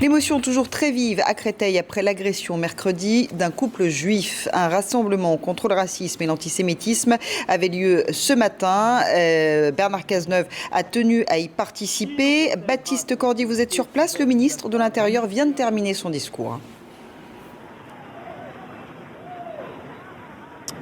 L'émotion toujours très vive à Créteil après l'agression mercredi d'un couple juif. Un rassemblement contre le racisme et l'antisémitisme avait lieu ce matin. Bernard Cazeneuve a tenu à y participer. Baptiste Cordy, vous êtes sur place. Le ministre de l'Intérieur vient de terminer son discours.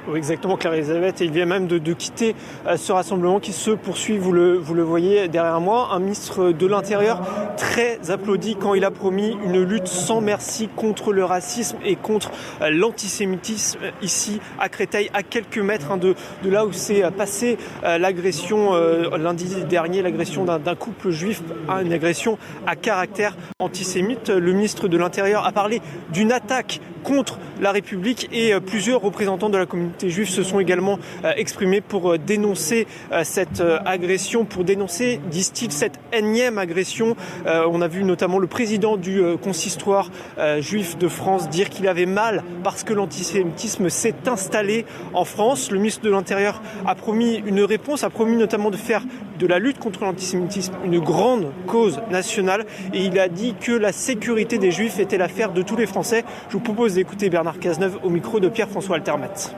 Oui, exactement, Claire-Elisabeth. Et il vient même de quitter ce rassemblement qui se poursuit, vous le voyez derrière moi. Un ministre de l'Intérieur très applaudi quand il a promis une lutte sans merci contre le racisme et contre l'antisémitisme ici à Créteil, à quelques mètres de là où s'est passée l'agression lundi dernier, l'agression d'un couple juif, une agression à caractère antisémite. Le ministre de l'Intérieur a parlé d'une attaque contre la République et plusieurs représentants de la communauté juive se sont également exprimés pour dénoncer cette agression, pour dénoncer, disent-ils, cette énième agression. On a vu notamment le président du consistoire juif de France dire qu'il avait mal parce que l'antisémitisme s'est installé en France. Le ministre de l'Intérieur a promis une réponse, a promis notamment de faire de la lutte contre l'antisémitisme une grande cause nationale et il a dit que la sécurité des Juifs était l'affaire de tous les Français. Je vous propose d'écouter Bernard Cazeneuve au micro de Pierre-François Altermat.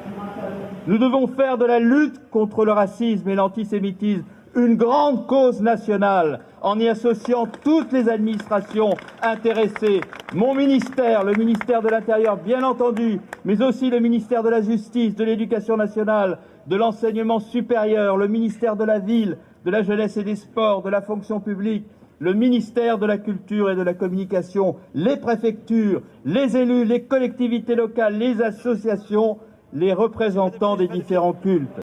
Nous devons faire de la lutte contre le racisme et l'antisémitisme une grande cause nationale en y associant toutes les administrations intéressées. Mon ministère, le ministère de l'Intérieur bien entendu, mais aussi le ministère de la Justice, de l'Éducation nationale, de l'Enseignement supérieur, le ministère de la Ville, de la Jeunesse et des Sports, de la Fonction publique, le ministère de la Culture et de la Communication, les préfectures, les élus, les collectivités locales, les associations, les représentants des différents cultes.